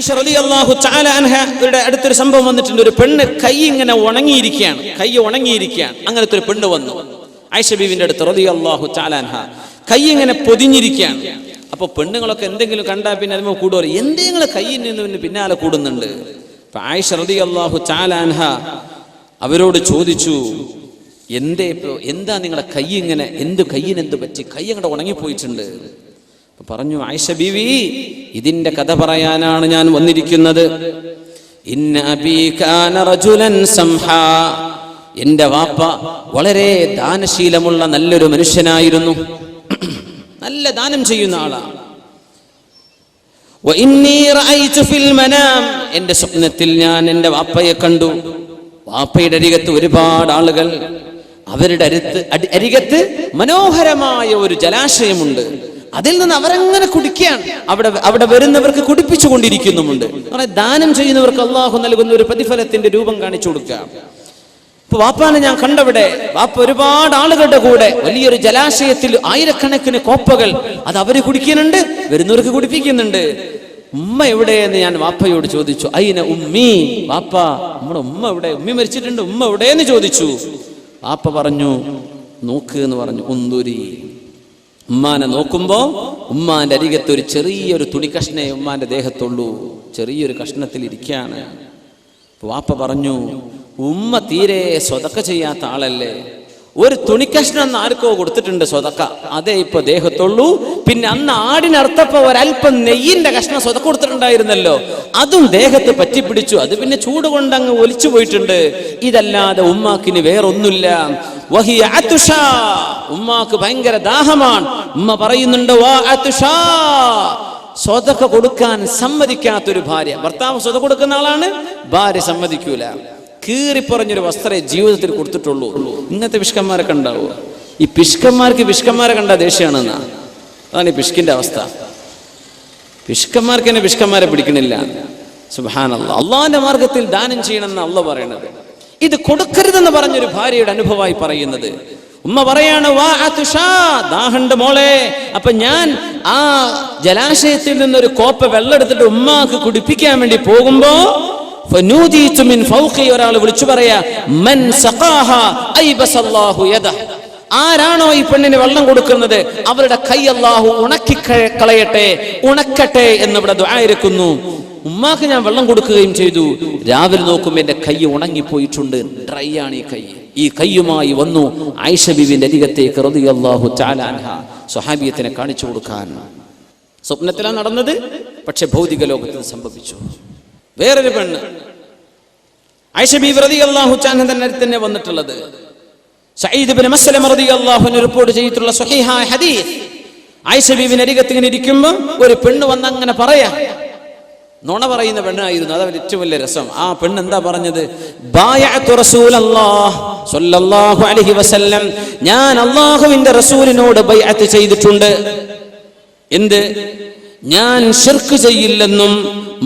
ആയിഷ റളിയല്ലാഹു തആല അൻഹയുടെ അടുത്തൊരു സംഭവം വന്നിട്ടുണ്ട്. ഒരു പെണ്ണ് കൈ ഇങ്ങനെ ഉണങ്ങിയിരിക്കുകയാണ്. അങ്ങനത്തെ ഒരു പെണ്ണ് വന്നു ആയിഷ ബീവിന്റെ അടുത്ത് റളിയല്ലാഹു തആല അൻഹ. കൈ ഇങ്ങനെ പൊതിഞ്ഞിരിക്കുകയാണ്. അപ്പൊ പെണ്ണുങ്ങളൊക്കെ എന്തെങ്കിലും കണ്ടാൽ പിന്നെ അതിന് കൂടുവർ എന്തെങ്കിലും കയ്യിൽ നിന്ന് പിന്നാലെ കൂടുന്നുണ്ട്. അപ്പൊ ആയിഷ റളിയല്ലാഹു തആല അൻഹ അവരോട് ചോദിച്ചു, എന്താ നിങ്ങളുടെ കൈ ഇങ്ങനെ, കയ്യിന് എന്ത് പറ്റി? കൈ അങ്ങോട്ട് ഉണങ്ങിപ്പോയിട്ടുണ്ട്. പറഞ്ഞു, ആയിഷ ബീവി, ഇതിന്റെ കഥ പറയാനാണ് ഞാൻ വന്നിരിക്കുന്നത്. ഇന്ന അബീ കാന റജുലൻ സംഹാ, എന്റെ വാപ്പ വളരെ ദാനശീലമുള്ള നല്ലൊരു മനുഷ്യനായിരുന്നു, നല്ല ദാനം ചെയ്യുന്ന ആളാണ്. വഇന്നീ റഅയ്തു ഫിൽ മനാം, എന്റെ സ്വപ്നത്തിൽ ഞാൻ എന്റെ വാപ്പയെ കണ്ടു. വാപ്പയുടെ അരികത്ത് ഒരുപാട് ആളുകൾ, അവരുടെ അരികത്ത് മനോഹരമായ ഒരു ജലാശയമുണ്ട്. അതിൽ നിന്ന് അവരങ്ങനെ കുടിക്കുകയാണ്. അവിടെ വരുന്നവർക്ക് കുടിപ്പിച്ചു കൊണ്ടിരിക്കുന്നുമുണ്ട്. ദാനം ചെയ്യുന്നവർക്ക് അള്ളാഹു നൽകുന്ന ഒരു പ്രതിഫലത്തിന്റെ രൂപം കാണിച്ചു കൊടുക്കുക. ഇപ്പൊ വാപ്പാനെ ഞാൻ കണ്ടവിടെ, വാപ്പ ഒരുപാട് ആളുകളുടെ കൂടെ വലിയൊരു ജലാശയത്തിൽ ആയിരക്കണക്കിന് കോപ്പകൾ അത് അവര് കുടിക്കുന്നുണ്ട്, വരുന്നവർക്ക് കുടിപ്പിക്കുന്നുണ്ട്. ഉമ്മ എവിടെയെന്ന് ഞാൻ വാപ്പയോട് ചോദിച്ചു. അയിന ഉമ്മി, വാപ്പ നമ്മുടെ ഉമ്മ എവിടെ? ഉമ്മി മരിച്ചിട്ടുണ്ട്, ഉമ്മ എവിടെയെന്ന് ചോദിച്ചു. വാപ്പ പറഞ്ഞു, നോക്ക് എന്ന് പറഞ്ഞു. ഉന്തുരി, ഉമ്മാനെ നോക്കുമ്പോ ഉമ്മാന്റെ അരികത്ത് ഒരു ചെറിയൊരു തുണി കഷ്ണേ ഉമ്മാന്റെ ദേഹത്തുള്ളൂ, ചെറിയൊരു കഷ്ണത്തിൽ ഇരിക്കുകയാണ്. വാപ്പ പറഞ്ഞു, ഉമ്മ തീരെ സ്വതക്ക ചെയ്യാത്ത ആളല്ലേ, ഒരു തുണിക്കഷ്ണം ആർക്കോ കൊടുത്തിട്ടുണ്ട് സ്വതക്ക, അതേ ഇപ്പൊ ദേഹത്തുള്ളൂ. പിന്നെ അന്ന് ആടിനർത്ഥപ്പോ ഒരല്പം നെയ്യിന്റെ കഷ്ണം സ്വതക്ക കൊടുത്തിട്ടുണ്ടായിരുന്നല്ലോ, അതും ദേഹത്ത് പറ്റിപ്പിടിച്ചു, അത് പിന്നെ ചൂട് കൊണ്ട് അങ്ങ് ഒലിച്ചു പോയിട്ടുണ്ട്. ഇതല്ലാതെ ഉമ്മാക്കിന് വേറൊന്നുമില്ല. വഹിയ അതുഷാ, ഉമ്മാക്ക് ഭയങ്കര ദാഹമാണ്. ഉമ്മ പറയുന്നുണ്ട്, വാ അതുഷാ, സ്വതക്ക കൊടുക്കാൻ സമ്മതിക്കാത്തൊരു ഭാര്യ. ഭർത്താവ് സ്വതക്ക കൊടുക്കുന്ന ആളാണ്, ഭാര്യ സമ്മതിക്കൂല. കീറിപ്പറഞ്ഞൊരു വസ്ത്രേ ജീവിതത്തിൽ കൊടുത്തിട്ടുള്ളൂ. ഇങ്ങനത്തെ പിഷ്കന്മാരൊക്കെ ഉണ്ടാവുക. ഈ പിഷ്കന്മാരെ കണ്ട ദേഷ്യമാണെന്നാ. അതാണ് ഈ പിഷ്കിന്റെ അവസ്ഥ. പിഷ്കന്മാർക്ക് തന്നെ പിഷ്കന്മാരെ പിടിക്കണില്ല. സുബ്ഹാനല്ലാഹ്. അള്ളാഹിന്റെ മാർഗത്തിൽ ദാനം ചെയ്യണമെന്ന് അള്ളാഹ് പറയണത്. ഇത് കൊടുക്കരുതെന്ന് പറഞ്ഞൊരു ഭാര്യയുടെ അനുഭവമായി പറയുന്നത്. ഉമ്മ പറയാണ്, വാ അതുഷാ, ദാഹണ്ട് മോളെ. അപ്പൊ ഞാൻ ആ ജലാശയത്തിൽ നിന്നൊരു കോപ്പ വെള്ളം എടുത്തിട്ട് ഉമ്മാക്ക് കുടിപ്പിക്കാൻ വേണ്ടി പോകുമ്പോ ഒരാൾ വിളിച്ചു പറയാ, മൻ സഖാഹാ ഐബസല്ലാഹു യദഹ, ആരാണോ ഈ പെണ്ണിന് വെള്ളം കൊടുക്കുന്നത് അവരുടെ കൈ അല്ലാഹു ഉണക്കി കളയട്ടെ, ഉണക്കട്ടെ എന്നിവിടെ ദുആ ഇരിക്കുന്നു. ഉമ്മാക്ക് ഞാൻ വെള്ളം കൊടുക്കുകയും ചെയ്തു. രാവിലെ നോക്കുമ്പോൾ എന്റെ കൈ ഉണങ്ങിപ്പോയിട്ടുണ്ട്, ഡ്രൈ ആണ് ഈ കൈ. ഈ കൈയുമായി വന്നു ആയിഷ ബീവിന്റെ അരികത്തേക്ക് റളിയല്ലാഹു തആല അൻഹ, സ്വഹാബിയത്തിനെ കാണിച്ചു കൊടുക്കാൻ. സ്വപ്നത്തിലാണ് നടന്നത്, പക്ഷെ ഭൗതിക ലോകത്തിൽ സംഭവിച്ചു. വേറൊരു പെണ്ണ് ആയിഷ ബീവി റളിയല്ലാഹു തആല തന്നെ വന്നിട്ടുള്ളത്. സഈദ് ഇബ്നു മസ്ലമ റളിയല്ലാഹു അൻഹു റിപ്പോർട്ട് ചെയ്തിട്ടുള്ള സ്വഹീഹായ ഹദീസ്. ആയിഷ ബീവിന്റെ അരികത്ത് ഇങ്ങനെ ഇരിക്കുമ്പോൾ ഒരു പെണ്ണ് വന്ന് അങ്ങനെ പറയാ, നുണ പറയുന്ന പെണ്ണായിരുന്നു. അതാണ് ഏറ്റവും വലിയ രസം. ആ പെണ്ണ് എന്താ പറഞ്ഞത്? ബായഅതു റസൂലല്ലാഹ് സ്വല്ലല്ലാഹു അലൈഹി വസല്ലം, ഞാൻ അല്ലാഹുവിന്റെ റസൂലിനോട് ബൈഅത്ത് ചെയ്തിട്ടുണ്ട്. എന്ത്? ഞാൻ ശിർക്ക് ചെയ്യില്ലെന്നും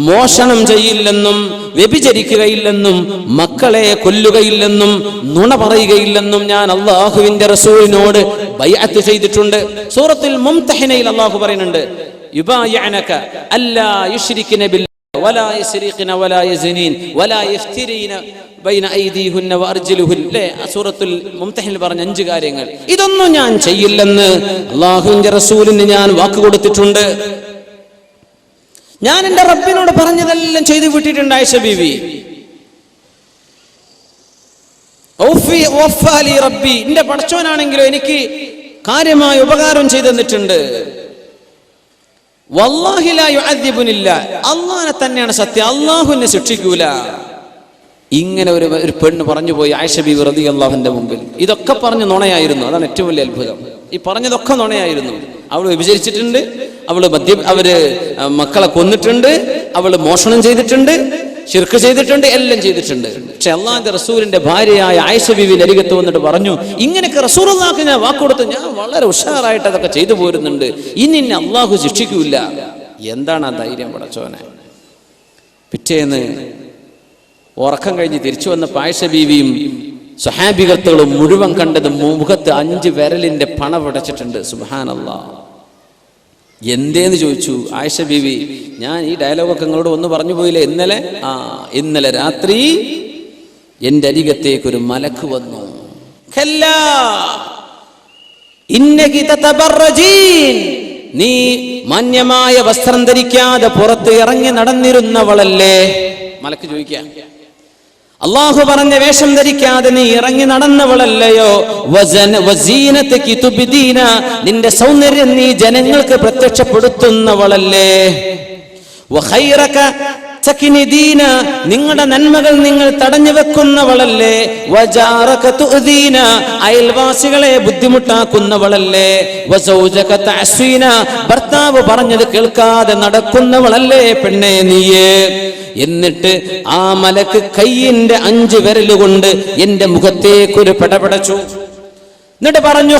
മോഷണം ചെയ്യില്ലെന്നും വ്യഭിചരിക്കുകയില്ലെന്നും മക്കളെ കൊല്ലുകയില്ലെന്നും നുണ പറയുകയില്ലെന്നും ഞാൻ അല്ലാഹുവിന്റെ റസൂലിനോട് ബൈഅത്ത് ചെയ്തിട്ടുണ്ട്. സൂറത്തുൽ മുംതഹിനയിൽ അല്ലാഹു പറയുന്നുണ്ട്, യുബായിഅനക അല്ലാ യുശ്രികന ബില്ലാഹി വലാ യസ്രിഖന വലാ യസ്നീൻ വലാ യഫ്തിരീന ബൈന ഐദീഹുന്ന വഅർജുലുഹുന്ന. സൂറത്തുൽ മുംതഹിനിൽ പറഞ്ഞ 5 കാര്യങ്ങൾ, ഇതൊന്നും ഞാൻ ചെയ്യില്ലെന്ന് അല്ലാഹുവിന്റെ റസൂലിന് ഞാൻ വാക്ക് കൊടുത്തിട്ടുണ്ട്. ഞാൻ എന്റെ റബ്ബിനോട് പറഞ്ഞതെല്ലാം ചെയ്തു വിട്ടിട്ടുണ്ട്. ആയിഷ ബീവി, റബ്ബി, എന്റെ പടച്ചോനാണെങ്കിലോ എനിക്ക് കാര്യമായ ഉപകാരം ചെയ്തു തന്നിട്ടുണ്ട്. വല്ലാഹി ലാ യുഅദ്ദിബുനില്ല, അല്ലാഹനെ തന്നെയാണ് സത്യം, അല്ലാഹു എന്നെ ശിക്ഷിക്കൂല. ഇങ്ങനെ ഒരു പെണ്ണ് പറഞ്ഞു പോയി ആയിഷ ബീവി റളിയല്ലാഹുവിന്റെ മുമ്പിൽ. ഇതൊക്കെ പറഞ്ഞ് നുണയായിരുന്നു. അതാണ് ഏറ്റവും വലിയ അത്ഭുതം. ഈ പറഞ്ഞതൊക്കെ നുണയായിരുന്നു. അവള് വിഭജിച്ചിട്ടുണ്ട്, അവര് മക്കളെ കൊന്നിട്ടുണ്ട്, അവള് മോഷണം ചെയ്തിട്ടുണ്ട്, ശിർക്ക് ചെയ്തിട്ടുണ്ട്, എല്ലാം ചെയ്തിട്ടുണ്ട്. പക്ഷെ അള്ളാഹുവിന്റെ റസൂലിന്റെ ഭാര്യയായ ആയിഷ ബീവിന്റെ അരികത്ത് വന്നിട്ട് പറഞ്ഞു, ഇങ്ങനെയൊക്കെ റസൂലുള്ളാഹിക്ക് ഞാൻ വാക്കുകൊടുത്ത് ഞാൻ വളരെ ഉഷാറായിട്ട് അതൊക്കെ ചെയ്തു പോരുന്നുണ്ട്, ഇനി അള്ളാഹു ശിക്ഷിക്കൂല. എന്താണ് ആ ധൈര്യം പടച്ചോനെ? പിറ്റേന്ന് ഉറക്കം കഴിഞ്ഞ് തിരിച്ചു വന്നപ്പോൾ ആയിഷ ബീവിയും സ്വഹാബികത്തുകളും മുഴുവൻ കണ്ടത് മുഖത്ത് 5 വിരലിന്റെ പണ പിടച്ചിട്ടുണ്ട്. സുബ്ഹാനല്ലാഹ്. എന്തേന്ന് ചോദിച്ചു ആയിഷ ബീവി. ഞാൻ ഈ ഡയലോഗൊക്കെ നിങ്ങളോട് ഒന്ന് പറഞ്ഞു പോയില്ലേ ഇന്നലെ രാത്രി എന്റെ അരികത്തേക്കൊരു മലക്ക് വന്നു. നീ മാന്യമായ വസ്ത്രം ധരിക്കാതെ പുറത്ത് ഇറങ്ങി നടന്നിരുന്നവളല്ലേ? മലക്ക് ചോദിക്കുക. അള്ളാഹു പറഞ്ഞ വേഷം ധരിക്കാതെ നീ ഇറങ്ങി നടന്നവളല്ലയോ? നിന്റെ സൗന്ദര്യം നീ ജനങ്ങൾക്ക് പ്രത്യക്ഷപ്പെടുത്തുന്നവളല്ലേ? നിങ്ങളുടെ നന്മകൾ നിങ്ങൾ തടഞ്ഞു വെക്കുന്നവളല്ലേ? അയൽവാസികളെ ബുദ്ധിമുട്ടാക്കുന്നവളല്ലേ? ഭർത്താവ് പറഞ്ഞത് കേൾക്കാതെ നടക്കുന്നവളല്ലേ പെണ്ണേ നീയേ? എന്നിട്ട് ആ മലക്ക് കയ്യിന്റെ 5 വിരലുകൊണ്ട് എന്റെ മുഖത്തേക്കൊരു പെടപെടച്ചു. എന്നിട്ട് പറഞ്ഞു,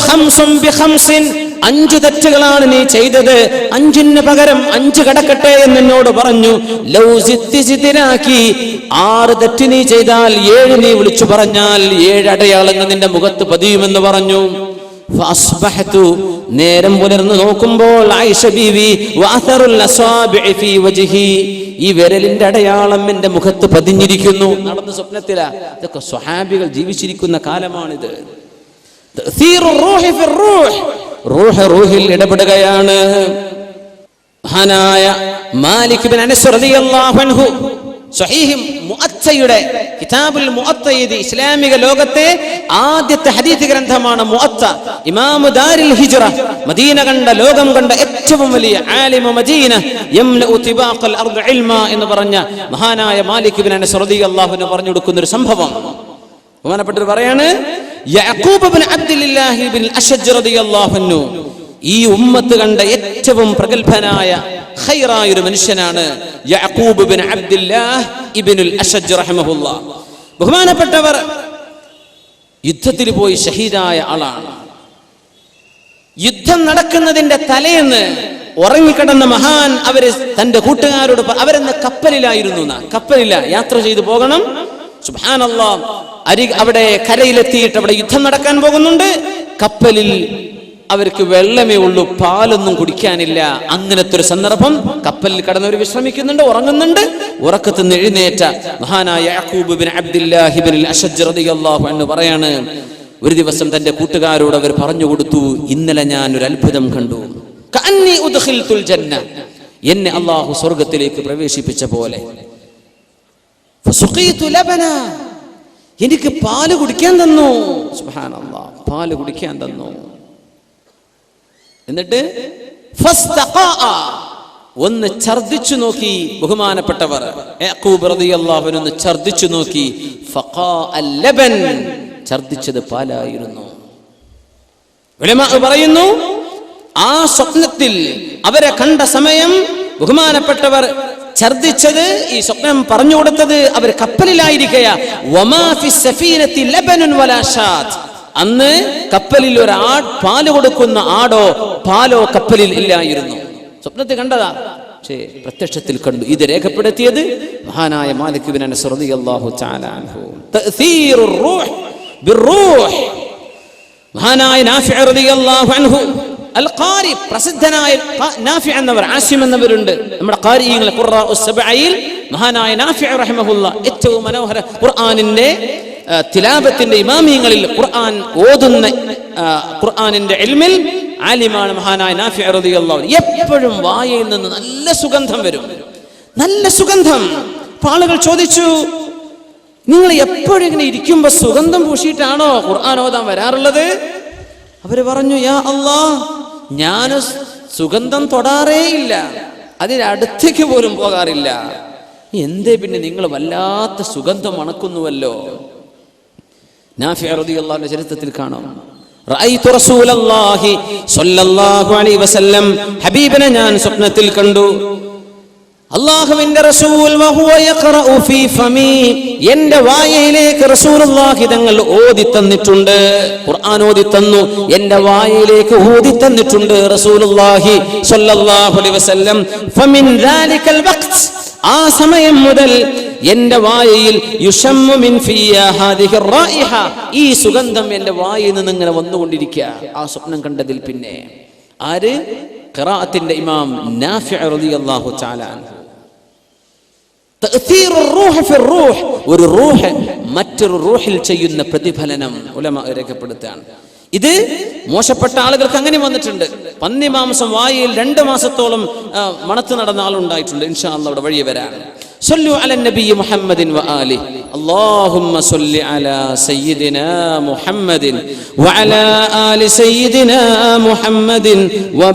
5 തെറ്റുകളാണ് നീ ചെയ്തത്, 5ന് പകരം 5 കടക്കട്ടെ എന്നോട് പറഞ്ഞു. 6 തെറ്റ് നീ ചെയ്താൽ 7 നീ വിളിച്ചു പറഞ്ഞാൽ 7 അടയാളങ്ങൾ നിന്റെ മുഖത്ത് പതിയുമെന്ന് പറഞ്ഞു. നേരം പുലർന്നു നോക്കുമ്പോൾ ആയിഷ ബീവി ഈ വിരലിന്റെ അടയാളം എന്റെ മുഖത്ത് പതിഞ്ഞിരിക്കുന്നു. നടന്ന സ്വപ്നത്തിലാ. ഇതൊക്കെ സ്വഹാബികൾ ജീവിച്ചിരിക്കുന്ന കാലമാണിത്. റൂഹിൽ ഇടപെടുകയാണ്. മഹാനായ മാലിക് ബിൻ അനസ് റളിയല്ലാഹു അൻഹു സ്വഹീഹ് മുഅത്തയുടെ കിതാബുൽ മുഅത്ത, ഇസ്ലാമിക ലോകത്തെ ആദ്യത്തെ ഹദീസ് ഗ്രന്ഥമാണ് മുഅത്ത. ഇമാം ദാരിൽ ഹിജ്റ, മദീന കണ്ട ലോകം കണ്ട ഏറ്റവും വലിയ ആലിമു മദീന, യംലഉ തിബാഖൽ അർദ് ഇൽമ എന്ന് പറഞ്ഞ മഹാനായ മാലിക് ബിൻ അനസ് റളിയല്ലാഹു അൻഹു പറഞ്ഞു കൊടുക്കുന്ന ഒരു സംഭവം ബഹുമാനപ്പെട്ടവർ പറയാണ്. യഅഖൂബ് ബിൻ അബ്ദുല്ലാഹി ബിൻ അശ്അജ് റളിയല്ലാഹു അൻഹു ഈ ഉമ്മത്ത് കണ്ട ഏറ്റവും പ്രഗൽഭനായ ഖൈറായ ഒരു മനുഷ്യനാണ് യഅഖൂബ് ബിൻ അബ്ദുല്ലാഹ് ഇബ്നുൽ അശ്അജ് റഹിമഹുല്ലാഹ്. ബഹുമാനപ്പെട്ടവർ യുദ്ധത്തിൽ പോയി ഷഹീദായ ആളാണ്. യുദ്ധം നടക്കുന്നതിന്റെ തലേന്ന് ഉറങ്ങിക്കിടന്ന മഹാൻ അവര് തന്റെ കൂട്ടുകാരോട്, അവരെന്ന് കപ്പലിലായിരുന്നു, കപ്പലില്ല യാത്ര ചെയ്തു പോകണം. സുബ്ഹാനല്ലാഹ്, അവിടെ കരയിലെത്തിയിട്ട് അവിടെ യുദ്ധം നടക്കാൻ പോകുന്നുണ്ട്. കപ്പലിൽ അവർക്ക് വെള്ളമേ ഉള്ളൂ, പാലൊന്നും കുടിക്കാനില്ല. അങ്ങനത്തെ ഒരു സന്ദർഭം. കപ്പലിൽ കടന്നവർ വിശ്രമിക്കുന്നുണ്ട്, ഉറങ്ങുന്നുണ്ട്. ഉറക്കത്തിൽ നിന്ന് എഴുന്നേറ്റ മഹാനായ യഅഖൂബ് ബിൻ അബ്ദുല്ലാഹി ബിൻ അശ്അജ് റളിയല്ലാഹു അൻഹു പറയാണ്, ഒരു ദിവസം തന്റെ കൂട്ടുകാരോട് അവർ പറഞ്ഞു കൊടുത്തു, ഇന്നലെ ഞാൻ ഒരു അത്ഭുതം കണ്ടു. കഅന്നി ഉദ്ഖിൽതുൽ ജന്ന, എന്നെ അല്ലാഹു സ്വർഗ്ഗത്തിലേക്ക് പ്രവേശിപ്പിച്ച പോലെ. ഫസുഖീതു ലബന, എനിക്ക് പാല് കുടിക്കാൻ തന്നു. സുബ്ഹാനല്ലാഹ്, പാല് കുടിക്കാൻ തന്നു. എന്നിട്ട് ഒന്ന് ഛർദിച്ചു നോക്കി ബഹുമാനപ്പെട്ടവർ. യഅഖൂബ് റളിയല്ലാഹു അൻഹു ഒന്ന് ഛർദിച്ചു നോക്കി. ഫഖാഅൽ ലബൻ, ഛർദിച്ചത് പാലായിരുന്നു. ഉലമാ പറയുന്നു, ആ സ്വപ്നത്തിൽ അവരെ കണ്ട സമയം ബഹുമാനപ്പെട്ടവർ ഛർദിച്ചത്, ഈ സ്വപ്നം പറഞ്ഞു കൊടുത്തത് അവർ കപ്പലിലായിരിക്കയാ. വമാ ഫിസ് സഫീനത്തി ലബനുൻ വലാ ഷാത്ത്, അന്ന് കപ്പലിൽ ഒരു പാല് കൊടുക്കുന്ന ആടോ പാലോ കപ്പലിൽ ഇല്ലായിരുന്നു. സ്വപ്നത്തിൽ കണ്ടതാ, പക്ഷേ പ്രത്യക്ഷത്തിൽ കണ്ടു. ഇത് രേഖപ്പെടുത്തിയത് മഹാനായ മാലിക് ബിൻ അനസ് റളിയല്ലാഹു തആല അൻഹു. തഅ്സീറുർ റൂഹ് ബിർറൂഹ്, മഹാനായ നാഫിഅ റളിയല്ലാഹു അൻഹു അൽ ഖാരി, പ്രസിദ്ധനായ നാഫിഅ എന്നവർ, ആസിം എന്നവരുണ്ട് നമ്മുടെ ഖാരിയങ്ങൾ, ഖുറാഉസ് സബഈൽ. മഹാനായ നാഫിഅ റഹിമഹുല്ലാ ഏറ്റവും മനോഹര ഖുർആനിന്റെ തിലാവത്തിന്റെ ഇമാമിയങ്ങളിൽ, ഖുർആൻ ഓതുന്ന ഖുർആനിന്റെ ഇൽമിൽ ആലിമാണ് മഹാനായ നാഫിഅ റളിയല്ലാഹു അൻഹു. എപ്പോഴും വായയിൽ നിന്ന് നല്ല സുഗന്ധം വരും, നല്ല സുഗന്ധം. ആളുകൾ ചോദിച്ചു, നിങ്ങൾ എപ്പോഴും ഇങ്ങനെ ഇരിക്കുമ്പോ സുഗന്ധം പൂശിയിട്ടാണോ ഖുർആൻ ഓതാൻ വരാറുള്ളത്? അവര് പറഞ്ഞു, യാ അല്ലാഹ്, ഞാൻ സുഗന്ധം തൊടാറേ ഇല്ല, അതിനടുത്തേക്ക് പോലും പോകാറില്ല. എന്തേ പിന്നെ നിങ്ങൾ വല്ലാത്ത സുഗന്ധം മണക്കുന്നുവല്ലോ? നാഫിഅ റളിയല്ലാഹു അൻഹു ചരിത്രത്തിൽ കാണാം, റഅയ്തു റസൂലല്ലാഹി സ്വല്ലല്ലാഹു അലൈഹി വസല്ലം, ഹബീബിനെ ഞാൻ സ്വപ്നത്തിൽ കണ്ടു. അല്ലാഹുവിന്റെ റസൂൽ വഹുവ യഖറഉ ഫീ ഫമി, എന്റെ വായയിലേക്ക് റസൂലുള്ളാഹി തങ്ങൾ ഓതി തന്നിട്ടുണ്ട്, ഖുർആൻ ഓതി തന്നു, എന്റെ വായയിലേക്ക് ഓതി തന്നിട്ടുണ്ട് റസൂലുള്ളാഹി സ്വല്ലല്ലാഹു അലൈഹി വസല്ലം. ഫമിൻ ദാലികൽ വഖ്ത്, ആ സമയം മുതൽ എന്റെ വായയിൽ യുശമ്മു മിൻ ഫിയ ഹാദിഹി റായിഹ, ഈ സുഗന്ധം എന്റെ വായയിൽ നിന്ന് ഇങ്ങനെ വന്നുകൊണ്ടിരിക്കുക. ആ സ്വപ്നം കണ്ടതിൽ പിന്നെ ആര്? ഖിറാഅത്തിന്റെ ഇമാം നാഫിഅ് റളിയല്ലാഹു തആല അൻഹു. തഅ്സീറുർ റൂഹ് ഫിർ റൂഹ്, ഒരു റൂഹ് മറ്റൊരു റൂഹിൽ ചെയ്യുന്ന പ്രതിഫലനം ഉലമാ രേഖപ്പെടുത്തുകയാണ്. ഇത് മോശപ്പെട്ട ആളുകൾക്ക് അങ്ങനെ വന്നിട്ടുണ്ട്. പന്നി മാംസം വായിൽ 2 മാസത്തോളം മണത്ത് നടന്ന ആളുണ്ടായിട്ടുണ്ട്. ഇൻഷാ അല്ലാഹ് അവിടെ വഴി വരാൻ. സല്ലു അലൻ നബി മുഹമ്മദിൻ വ ആലിഹി അല്ലാഹുമ്മ സല്ലി അലാ സയ്യിദിനാ മുഹമ്മദിൻ വ അലാ ആലി സയ്യിദിനാ മുഹമ്മദിൻ വ